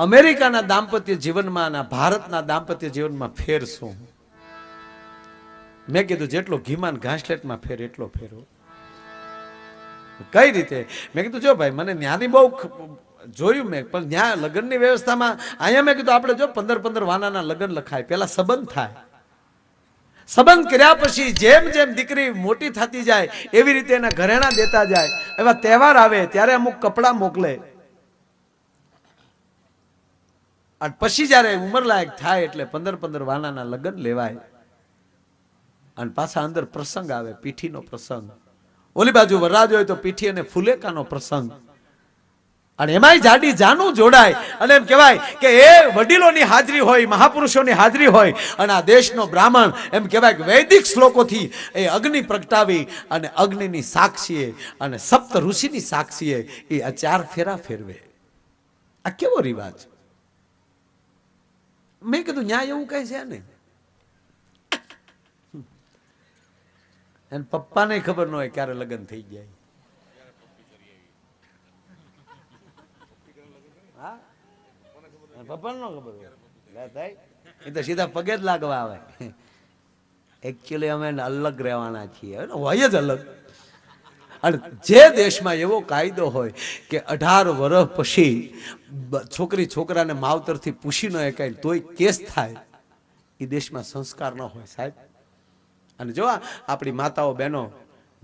અમેરિકાના દાંપત્ય જીવનમાં અને ભારતના દાંપત્ય જીવનમાં ફેર શું? મેં કીધું જેટલો ઘીમાન ઘાસલેટમાં ફેર એટલો ફેરો. કઈ રીતે? મેં કીધું જો ભાઈ મને ન્યાની બહુ જોયું મેં, પણ ન્યા લગ્નની વ્યવસ્થામાં અહીંયા મેં કીધું આપણે જો 15-15 વાનાના લગ્ન લખાય, પેલા સંબંધ થાય, સંબંધ કર્યા પછી જેમ જેમ દીકરી મોટી થતી જાય એવી રીતે એના ઘરેણા દેતા જાય, એવા તહેવાર આવે ત્યારે અમુક કપડાં મોકલે, અને પછી જયારે ઉંમર લાયક થાય એટલે 15-15 વાનાના લગ્ન લેવાય, અને પાછા અંદર પ્રસંગ આવે, પીઠીનો પ્રસંગ, ઓલી બાજુ વરરાજ હોય તો પીઠી અને ફુલેકાનો પ્રસંગ, અને એમાંય જાડી જાનું જોડાય, અને એમ કહેવાય કે એ વડીલોની હાજરી હોય, મહાપુરુષોની હાજરી હોય, અને આ દેશનો બ્રાહ્મણ એમ કહેવાય કે વૈદિક શ્લોકોથી એ અગ્નિ પ્રગટાવી અને અગ્નિની સાક્ષીએ અને સપ્ત ઋષિની સાક્ષીએ એ આ 4 ફેરા ફેરવે. આ કેવો રિવાજ? મેં કીધું ન્યાય એવું કઈ છે ને? એને પપ્પાને ખબર ન હોય ક્યારે લગ્ન થઈ જાય. પપ્પાને ન ખબર હોય, એ તો સીધા પગે જ લાગવા આવે. એકચ્યુઅલી અમે અલગ રહેવાના છીએ, હોય જ અલગ. અને જે દેશમાં એવો કાયદો હોય કે 18 વર્ષ પછી છોકરી છોકરાને માવતરથી પૂછી ન શકાય તોય કેસ થાય, એ દેશમાં સંસ્કાર ન હોય સાહેબ. અને જો આપણી માતાઓ બહેનો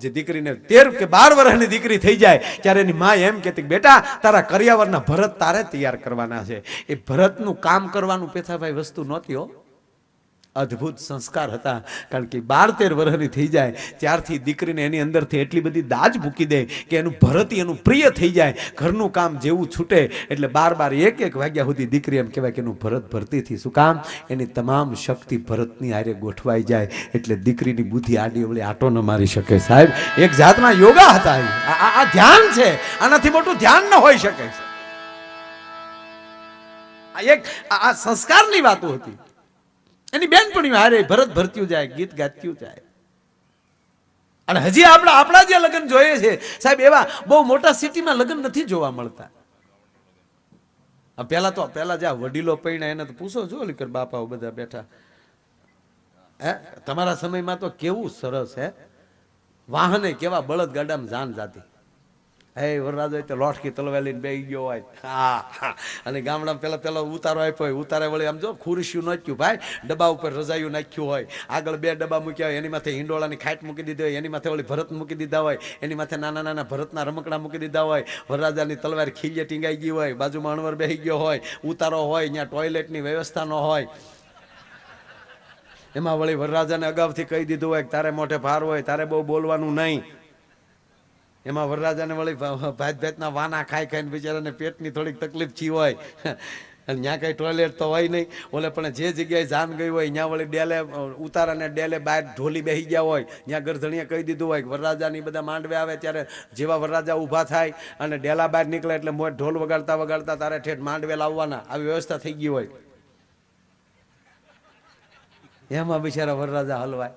જે દીકરીને 13 કે 12 વર્ષની દીકરી થઈ જાય ત્યારે એની માં એમ કહેતી બેટા તારા કરિયાવરના ભરત તારે તૈયાર કરવાના છે. એ ભરતનું કામ કરવાનું પેથાભાઈ વસ્તુ નહોતી હો, અદ્ભુત સંસ્કાર હતા. કારણ કે 12-13 વર્ષની થઈ જાય ત્યારથી દીકરીને એની અંદરથી એટલી બધી દાજ મૂકી દે કે એનું ભરત એનું પ્રિય થઈ જાય. ઘરનું કામ જેવું છૂટે એટલે 12-1 વાગ્યા સુધી દીકરી એમ કહેવાય કે એનું ભરત ભરતીથી. શું કામ? એની તમામ શક્તિ ભરતની હારે ગોઠવાઈ જાય એટલે દીકરીની બુદ્ધિ આડી અવળી આટો ન મારી શકે સાહેબ. એક જાતના યોગા હતા. આ ધ્યાન છે, આનાથી મોટું ધ્યાન ન હોઈ શકે. આ સંસ્કારની વાતો હતી. એની બેનપણીઓ હારે ભરત ભરત્યું જાય, ગીત ગાત્યું જાય. અને હજી આપણા જે લગ્ન જોઈએ છે સાહેબ એવા બહુ મોટા સિટીમાં લગ્ન નથી જોવા મળતા. પેલા જ્યાં વડીલો પૈણા એને તો પૂછો જો લીકર બાપાઓ બધા બેઠા હે, તમારા સમયમાં તો કેવું સરસ હે, વાહને કેવા બળદ ગાડામાં જાન જાતી. હે વરરાજ હોય તો લોટકી તલવાર લઈને બેસી ગયો હોય, હા. અને ગામડામાં પેલા ઉતારો આપ્યો હોય, ઉતારે વળી આમ જો ખુરશીયું નાખ્યું ભાઈ, ડબ્બા ઉપર રજાયું નાખ્યું હોય, આગળ 2 ડબ્બા મૂક્યા હોય, એની માથે હિંડોળાની ખાટ મૂકી દીધી હોય, એની માથે વળી ભરત મૂકી દીધા હોય, એની માથે નાના ભરતના રમકડા મૂકી દીધા હોય, વરરાજાની તલવાર ખીલે ટીંગાઈ ગઈ હોય, બાજુમાં અણવર બેસી ગયો હોય, ઉતારો હોય, ત્યાં ટોયલેટની વ્યવસ્થા ન હોય, એમાં વળી વરરાજાને અગાઉથી કહી દીધું હોય તારે મોઢે ભાર હોય, તારે બહુ બોલવાનું નહીં. એમાં વરરાજાને વળી ભાતના વાના ખાઈને બિચારાને પેટની થોડીક તકલીફ છી હોય, અને ત્યાં કઈ ટોયલેટ તો હોય નહીં. ઓલે પણ જે જગ્યાએ જાન ગઈ હોય ત્યાં વળી ડેલે ઉતારાને ડેલે બહાર ઢોલી બેસી ગયા હોય, ત્યાં ગરધણીએ કહી દીધું હોય વરરાજાની બધા માંડવે આવે ત્યારે જેવા વરરાજા ઊભા થાય અને ડેલા બહાર નીકળે એટલે મોઢ ઢોલ વગાડતા તારે ઠેઠ માંડવે લાવવાના, આવી વ્યવસ્થા થઈ ગઈ હોય. એમાં બિચારા વરરાજા હલવાય,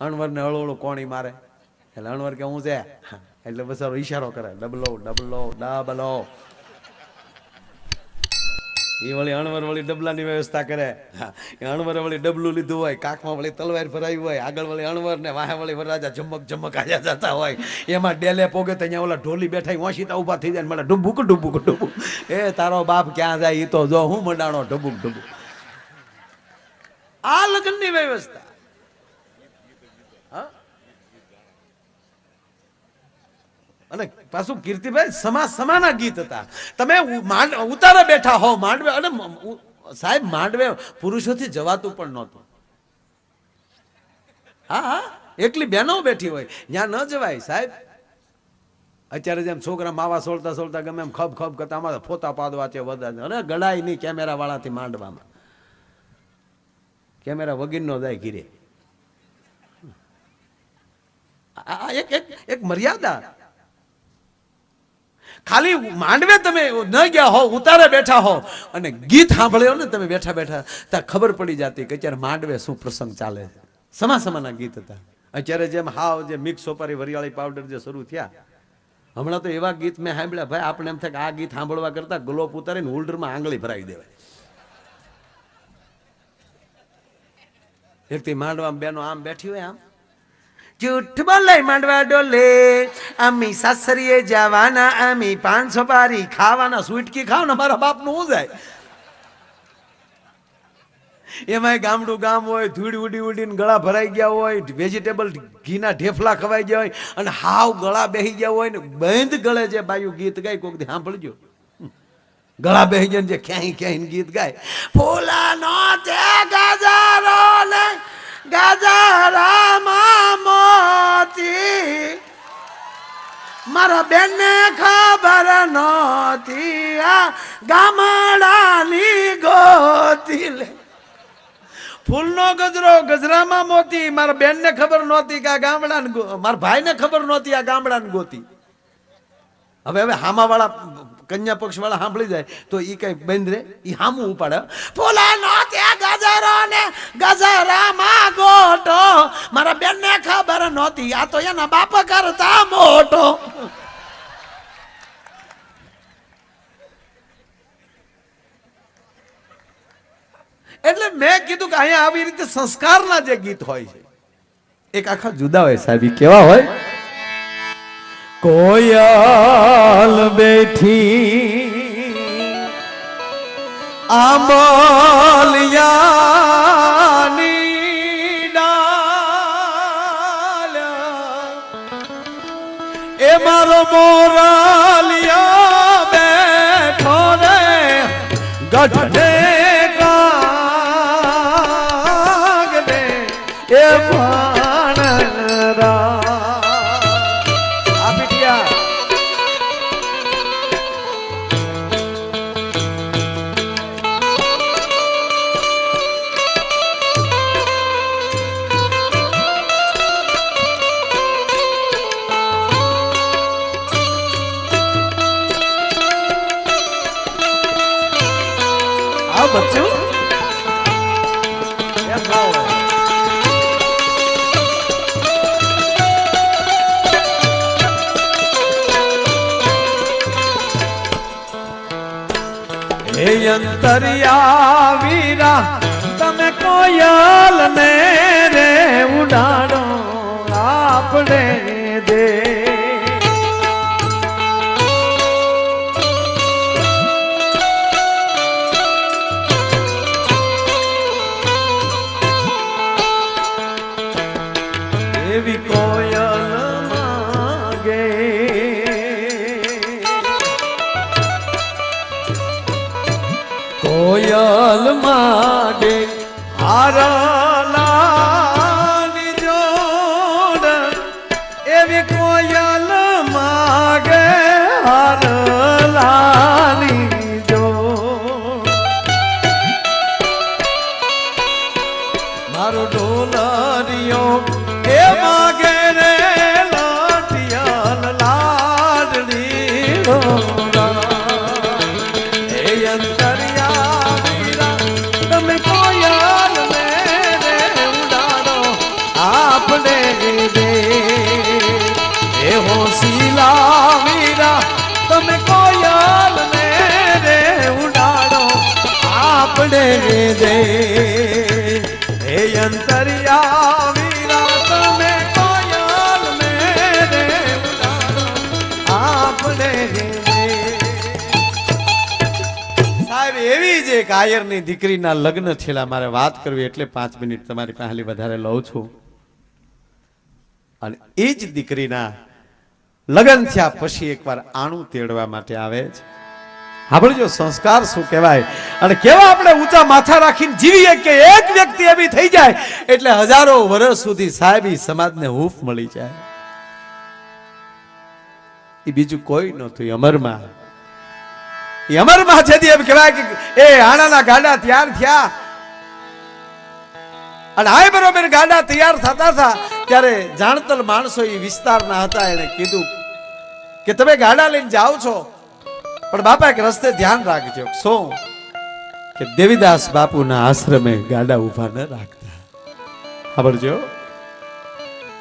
અણવરને હળવળું કોણી મારે એટલે અણવર કે હું છે એટલે બસારો ઈશારો કરે ડબલો ડબલો ડબલો. એ વળી અણવર વળી ડબલાની વ્યવસ્થા કરે. અણવરે વળી ડબલું લીધું હોય, કાખમાં વળી તલવાર ભરાવી હોય, આગળ વળી અણવર ને વાહે વળી વરરાજા ઝમક આયા જતા હોય. એમાં ડેલે પોગે તો અહીંયા ઓલા ઢોલી બેઠા વાંસીતા ઉભા થઈ જાય, મને ડુબુક. એ તારો બાપ ક્યાં જાય એ તો જો હું મંડાણો ડબુક. આ લગ્નની વ્યવસ્થા. અને પાછું કીર્તિભાઈ સમાના ગીત હતા. તમે ઉતારે બેઠા હો માંડવે, અને સાહેબ માંડવે પુરુષોથી જવાતું પણ નહોતું. હા, એકલી બહેનો બેઠી હોય ત્યાં ન જવાય સાહેબ. અત્યારે જેમ છોકરા માવા સોળતા ગમે એમ ખબ કરતા અમારે ફોતા પાડવા છે બધા, અને ગળાય નહીં કેમેરા વાળાથી માંડવામાં. કેમેરા વગર નો જાય ઘીરે. આ એક મર્યાદા. ખાલી માંડવે તમે ન ગયા હો, ઉતારે બેઠા હો અને ગીત સાંભળ્યો ને તમે બેઠા ત્યાં ખબર પડી જતી કે અત્યારે માંડવે શું પ્રસંગ ચાલે છે. સમાના ગીત હતા. અત્યારે જેમ હાવ જે મિક્સ સોપારી વરિયાળી પાવડર જે શરૂ થયા હમણાં તો એવા ગીત મેં સાંભળ્યા ભાઈ, આપણે એમ થાય કે આ ગીત સાંભળવા કરતા ગ્લોપ ઉતારીને હોલ્ડરમાં આંગળી ભરાવી દેવાય. એકથી માંડવા બેનો આમ બેઠી હોય, આમ જૂઠ બોલે માંડવા ડોલે, અમી સાસરીએ જવાના, અમી 500 પારી ખાવાના, સ્વીટકી ખાવ ને મારા બાપનું હું જાય. એમાંય ગામડું ગામ હોય, ધૂળ ઉડી ઉડીને ગળા ભરાઈ ગયા હોય, વેજીટેબલ ઘીના ઢેફલા ખવાઈ ગયા હોય, અને હાવ ગળા બેહી ગયા હોય ને બંધ ગળે જે બાયું ગીત ગાય, કોક દી સાંભળજો. ગળા બેહી જાય જે ક્યાંય ક્યાંય ગીત ગાય, ફૂલાનો તે ગજારો ને ગજરામાં મોતી, મારા બેનને ખબર નહોતી આ ગામડાની ગોતી લે. ફૂલનો ગજરો ગજરામાં મોતી, મારા બેનને ખબર નહોતી કે આ ગામડાને, મારા ભાઈને ખબર નહોતી આ ગામડાને ગોતી. હવે હામા વાળા કન્યા પક્ષ વાળા સાંભળી જાય તો ઈ કઈ બંધ રે, ઈ હામું ઉપાડે. ફૂલાનો તે ગજરો ને ગજરામાં ગોટો, મારા બેનને ખબર નહોતી આ તો એના બાપ કરતા મોટો. એટલે મેં કીધું કે અહીંયા આવી રીતે સંસ્કારના જે ગીત હોય છે એક આખા જુદા હોય સાહેબ. કેવા હોય? કોયલ બેઠી આંબલિયાની ડાલ, એ મારો મોરાલિયા બેઠો રે ગઢે કાગને એ ભાણરા. બચ્ચું એમ ગાવ હે અંતરિયા વીરા, તમે કોયલ ને રે ઉડાડો આપણે દે. એવી કોયલ માગે, કોયલ માગે હારલાની જોડ, એવી કોયલ માગે હારલાની જોડ. મારો ડોલરિયો એ માગે રે લાટિયાલ લાડલી ડોલા. એ અંતરિયા વીરા, તમે કોયલ ને રે ઉડાડો આપણે દે. એ હોશીલા વીરા, તમે કોયલ ને રે ઉડાડો આપણે દે. એ અંતરિયા વીરા, તમે કોયલ ને રે ઉડાડો આપણે દે. સાહેબ એવી જ એક આયરની દીકરીના લગ્ન થયેલા, મારે વાત કરવી એટલે 5 મિનિટ તમારી પાસે વધારે લઉં છું. અને એ જ દીકરીના લગ્ન થયા પછી એકવાર આણું તેડવા માટે આવે છે. સાંભળજો સંસ્કાર શું કહેવાય અને કેવા આપણે ઊંચા માથા રાખીને જીવીએ કે એક વ્યક્તિ એવી થઈ જાય એટલે હજારો વર્ષ સુધી સાહેબી સમાજને હૂફ મળી જાય. એ બીજું કોઈ નહોતું, અમરમાં. એ અમરમાં જેથી એમ કહેવાય કે એ આણાના ગાડા તૈયાર થયા અને આ બરોબર ગાડા તૈયાર થતા હતા ત્યારે જાણતલ માણસો એ વિસ્તારના હતા. એને કીધું કે તમે ગાડા લઈને જાઓ છો પણ બાપા એક રસ્તે ધ્યાન રાખજો. શું? કે દેવીદાસ બાપુના આશ્રમે ગાડા ઉભા ન રાખતા. સાંભળજો,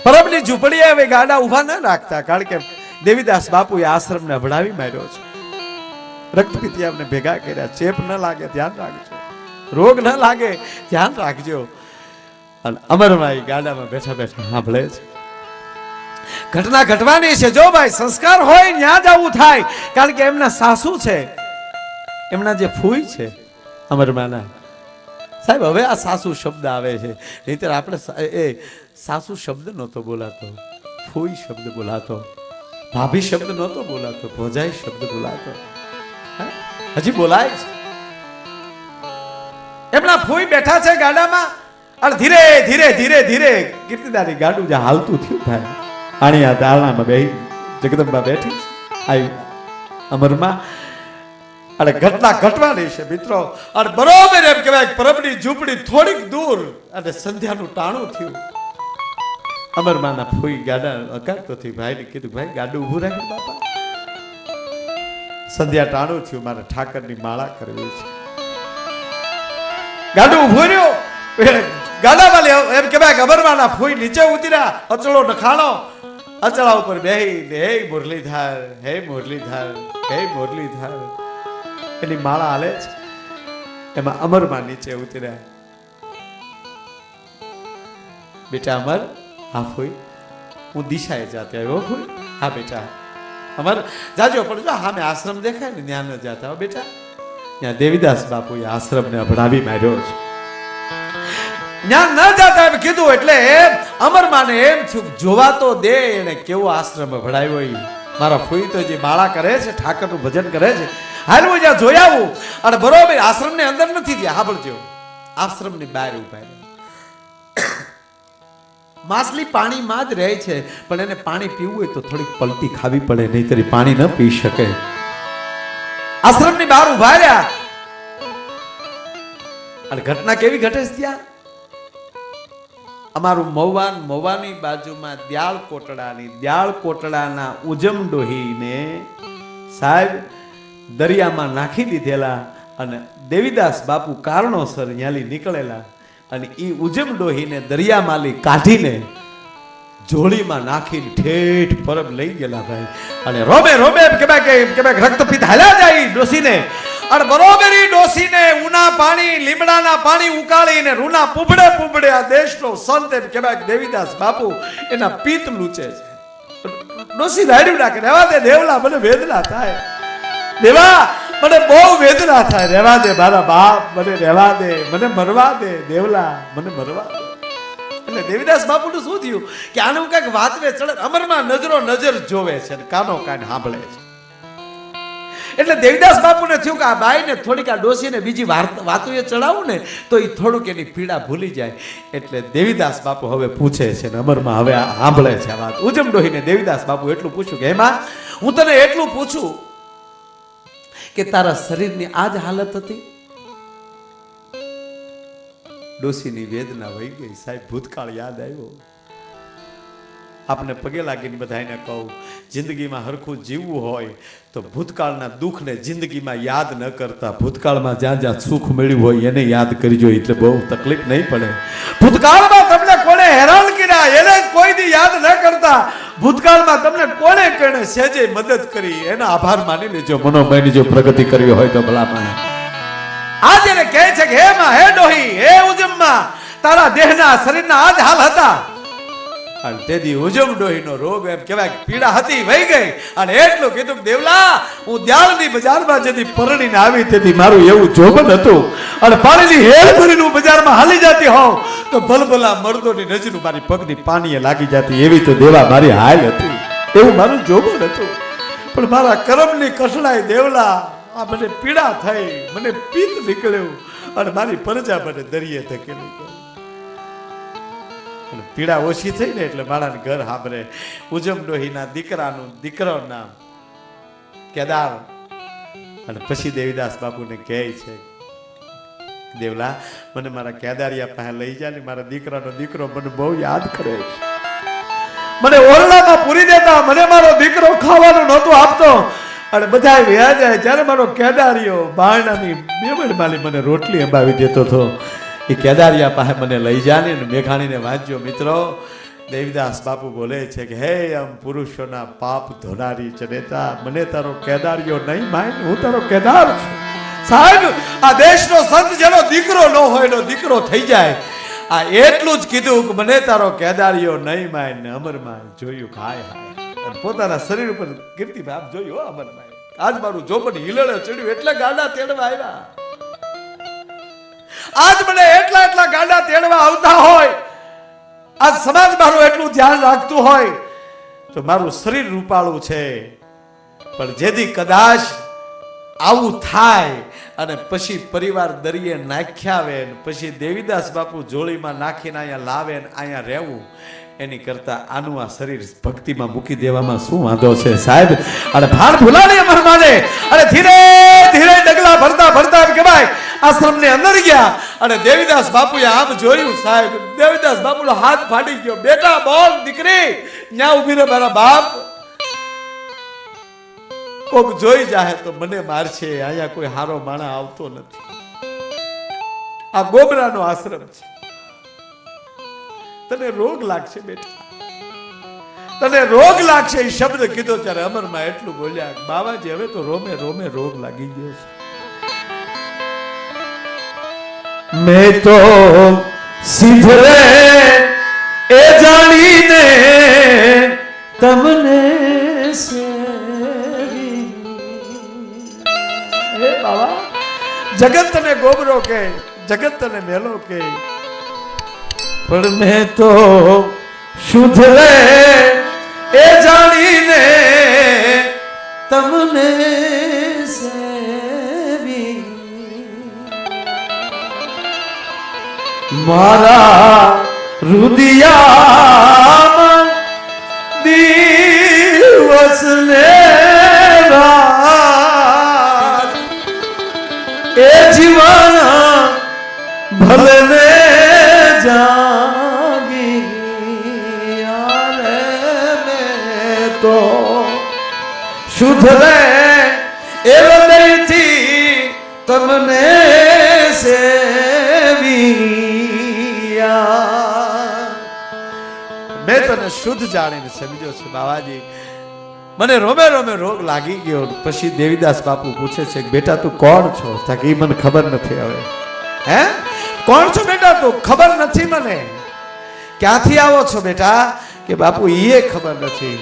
પરબની ઝૂંપડીએ હવે ગાડા ઉભા ન રાખતા, કારણ કે દેવીદાસ બાપુએ આશ્રમને અભડાવી માર્યો છે. રક્તપિતિયાને ભેગા કર્યા. ચેપ ન લાગે ધ્યાન રાખજો, રોગ ન લાગે ધ્યાન રાખજો. અને અમરભાઈ ગાડામાં બેઠા બેઠા સાંભળે છે. ઘટના ઘટવાની છે. જો ભાઈ સંસ્કાર હોય ત્યાં જ આવું થાય. કારણ કે એમના સાસુ છે, એમના જે ફૂઈ છે અમરમાના સાહેબ. હવે આ સાસુ શબ્દ આવે છે, નહીતર આપણે એ સાસુ શબ્દ નહોતો બોલાતો, ફૂઈ શબ્દ બોલાતો, ભાભી શબ્દ નહોતો બોલાતો, ભોજાઈ શબ્દ બોલાતો. હજી બોલાય છે. એમના ફૂઈ બેઠા છે ગાડામાં અને ધીરે ધીરે ધીરે ધીરે કીર્તિદારી ગાડું જે હાલતું થયું થાય. આણી આ દાળનામાં બે જગદંબા બેઠી આવી અમરમાં. અને ઘટના ઘટવાની છે મિત્રો. અને બરોબર એમ કહેવાય પરબની ઝૂંપડી થોડીક દૂર અને સંધ્યાનું ટાણું થયું. અમરમાના ફૂઈ ગાડા અકાળતો થી ભાઈને કીધું, ભાઈ ગાડું ઊભું રાખી બાપા, સંધ્યા ટાણું થયું, મારે ઠાકરની માળા કરવી છે. ગાડું ઊભું રહ્યું. ગાડામાં એમ કહેવાય અમરમાના ફૂઈ નીચે ઉતર્યા, અચળો નખાણો, અચળા ઉપર બેહીને હે મુરલીધર, હે મુરલીધર, હે મુરલીધર એની માળા હાલે છે. એમાં અમરમાં નીચે ઉતર્યા. બેટા અમર, હા ફોઈ, હું દિશાએ જાતે આવ્યો. ફોઈ, હા બેટા અમર જાજો, પણ જો હા મેં આશ્રમ દેખાય ને ત્યાં ન જાતા બેટા. ત્યાં દેવીદાસ બાપુએ આશ્રમને અભડાવી માર્યો છે. ત્યાં ન જાતા એમ કીધું એટલે અમરમાને એમ થયું જોવા તો દે એને કેવો આશ્રમ અભડાવ્યો. મારા ફોઈ તો જે માળા કરે છે, ઠાકરનું ભજન કરે છે, હાલવું જ્યાં જોઈ આવું. અને બરોબર આશ્રમની અંદર નથી ગયા. સાંભળજો, આશ્રમની બહાર ઉભા રહ્યા. માછલી પાણીમાં જ રહે છે, પણ એને પાણી પીવું હોય તો થોડીક પલટી ખાવી પડે, નહીતર પાણી ન પી શકે. આશ્રમની બહાર ઉભા રહ્યા. અને ઘટના કેવી ઘટે છે ત્યાં? અમારું મહુવાની બાજુમાં દ્યાળ કોટડાના ઉજમ ડોહીને સાહેબ દરિયામાં નાખી દીધેલા. અને દેવીદાસ બાપુ કારણોસર ન્યાલી નીકળેલા. અને એ ઉજમ ડોહીને દરિયામાંથી કાઢીને જોડીમાં નાખીને ઠેઠ પરબ લઈ ગયેલા ભાઈ. અને રોબે રોબે કે રક્તપિત હાલ્યા જાય ડોસીને. અને બરોબર ઈ ડોસીને ઉના પાણી, લીમડાના પાણી ઉકાળીને રૂના પૂબડે આ દેશનો સંત એમ કહેવાય દેવીદાસ બાપુ એના પિત્ત લૂચે છે. ડોસી રાડ્યું નાખે, રહેવા દે દેવલા, મને વેદના થાય દેવા, મને બહુ વેદના થાય, રહેવા દે મારા બાપ, મને રહેવા દે, મને મરવા દે દેવલા, મને મરવા દે. એટલે દેવીદાસ બાપુનું શું થયું કે આનું કઈક વાતવે ચડે. અમરમાં નજર જોવે છે, કાનો કાન સાંભળે છે. એટલે દેવીદાસ બાપુને થયું કે આ બાઈને થોડીક આ ડોસીને બીજી વાતો એ ચડાવું ને તો એ થોડુંક એની પીડા ભૂલી જાય. એટલે દેવીદાસ બાપુ હવે પૂછે છે ને અમરમાં હવે સાંભળે છે આ વાત. ઉજમ ડોહીને દેવીદાસ બાપુ એટલું પૂછ્યું કે એમાં હું તને એટલું પૂછું કે તારા શરીરની આ જ હાલત હતી? ડોસીની વેદના વહી ગઈ સાહેબ. ભૂતકાળ યાદ આવ્યો. આપને પગે લાગીને બધાને કહું, જિંદગીમાં હરખું જીવવું હોય તો ભૂતકાળના દુઃખને જિંદગીમાં યાદ ન કરતા ભૂતકાળમાં જ્યાં જ્યાં સુખ મળ્યું હોય એને યાદ કરજો, એટલે બહુ તકલીફ નહીં પડે. ભૂતકાળમાં તમને કોણે હેરાન કર્યા એને કોઈ દી યાદ ન કરતા ભૂતકાળમાં તમને કોણે કોણે સહેજે મદદ કરી એનો આભાર માની લેજો. મનોમયની જો પ્રગતિ કરવી હોય તો ભલા માણે. આજે એને કહે છે કે હે માં, હે ડોહી, હે ઉજમમાં, તારા દેહના શરીરના આ જ હાલ હતા. અને તેથી ઉજમ ડોહીનો રોગ એમ કહેવાય પીડા હતી વહી ગઈ. અને એટલું કીધું કે દેવલા, હું દ્યાળની બજારમાં જેથી પરણીને આવી તેથી મારું એવું જોબન હતું. અને પાણીની હેલ ભરીને હું બજારમાં હાલી જતી હોઉં તો ભલભલા મર્દોની નજર મારી પગની પાણીએ લાગી જતી. એવી તો દેવા મારી હાલ હતી, એવું મારું જોબન હતું. પણ મારા કર્મની કસડાઈ દેવલા, આ મને પીડા થઈ, મને પિત્ત નીકળ્યું અને મારી પ્રજા મને દરિયે ધકેલી ગઈ. પીડા ઓછી થઈ ને એટલે મારા ઘર સાંભળે. ઉજમ ડોહીના દીકરો નામ કેદાર. અને પછી દેવીદાસ બાપુને કહે છે, દેવલા મને મારા કેદારિયા પાસે લઈ જા ને, મારા દીકરાનો દીકરો મને બહુ યાદ કરે છે. મને ઓરડામાં પૂરી દેતા, મને મારો દીકરો ખાવાનું નહોતું આપતો. અને બધા વ્યા જાય જ્યારે મારો કેદારિયો બારણાની બેબડ માલી મને રોટલી અંબાવી દેતો હતો. એ કેદારિયા પાસે મને લઈ જાને મેઘાણીને વાંચ્યો મિત્રો. દેવીદાસ બાપુ બોલે છે કે હે આમ પુરુષોના પાપ ધોનારી જનેતા, મને તારો કેદારીઓ નહીં માન, હું તારો કેદાર છું. સાહેબ આ દેશનો સંત જેનો દીકરો ન હોય એનો દીકરો થઈ જાય. આ એટલું જ કીધું કે મને તારો કેદારીઓ નહીં માન ને અમરમાન જોયું હાય હાય. પોતાના શરીર ઉપર કીર્તિ ભાવ જોયું હો અમરમાન. આજ મારું જોબન હિલળે ચડ્યું એટલે ગાડા તેડવા આવ્યા. આજ મને એટલા ગાડા તેડવા આવતા હોય, આજ સમાજ મારું એટલું ધ્યાન રાખતું હોય તો મારું શરીર રૂપાળું છે, પણ જેથી કદાચ આવું થાય અને પછી પરિવાર દરિયે નાખ્યા આવે ને પછી દેવીદાસ બાપુ જોડીમાં નાખીને અહીંયા લાવે ને અહીંયા રહેવું, એની કરતા આનું આ શરીર ભક્તિમાં મૂકી દેવામાં શું વાંધો છે સાહેબ. અને ભાન ભૂલાને અમર માને અને ધીરે ધીરે ડગલા ભરતા કહેવાય આશ્રમની અંદર ગયા અને દેવીદાસ બાપુએ આમ જોયું સાહેબ. દેવીદાસ બાપુનો હાથ ફાડી ગયો. બેટા બોલ દીકરી, ન્યા ઉભી રહે મારા બાપ. કોક જોઈ જાય તો મને મારશે, અહીંયા કોઈ હારો માણા આવતો નથી. આ ગોબરાનો આશ્રમ છે. તને રોગ લાગશે બેટા, તને રોગ લાગશે. એ શબ્દ કીધો ત્યારે અમરમાં એટલું બોલ્યા, બાબાજી હવે તો રોમે રોમે રોગ લાગી ગયો છે. મેં તો સિધરે એ જાણીને તમને બાબા જગત તને ગોબરો કે, જગત તને મેલો કે, પણ મેં તો સુધરે એ જાણીને તમને સેવી. મારા રુદિયામાં દિવસ ને રાત એ જીવન ભલે ને જાગી. મેં તો સુધરે એ હૃદયથી તમને સેવિયા. મેં તને શુદ્ધ જાણીને સમજ્યો છે બાબાજી. મને રોમે રોમે રોગ લાગી ગયો. પછી દેવીદાસ બાપુ પૂછે છે કે બેટા તું કોણ છો? કે એ મને ખબર નથી. હવે હે કોણ છો બેટા તું? ખબર નથી મને. ક્યાંથી આવો છો બેટા? કે બાપુ એ ખબર નથી.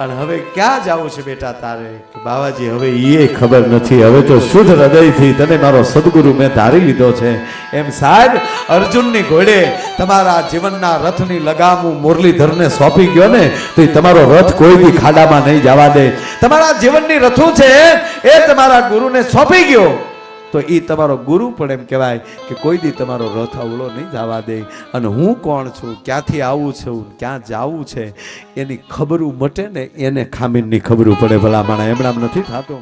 અને હવે ક્યાં જાવું છે બેટા તારે? કે બાબાજી હવે એ ખબર નથી. હવે તો શુદ્ધ હૃદયથી તને મારો સદગુરુ મેં ધારી લીધો છે. એમ સાહેબ અર્જુનની ઘોડે તમારા જીવનના રથની લગામ હું મુરલીધરને સોંપી ગયો ને તો એ તમારો રથ કોઈ બી ખાડામાં નહીં જવા દે. તમારા જીવનની રથું છે એ તમારા ગુરુને સોંપી ગયો તો એ તમારો ગુરુ પણ એમ કહેવાય કે કોઈ દી તમારો રથ અવળો નહીં જવા દે. અને હું કોણ છું, ક્યાંથી આવું છું, ક્યાં જાવું છે એની ખબરું મટે ને એને ખામીની ખબરું પડે. ભલા માણા એમણામ નથી થતું.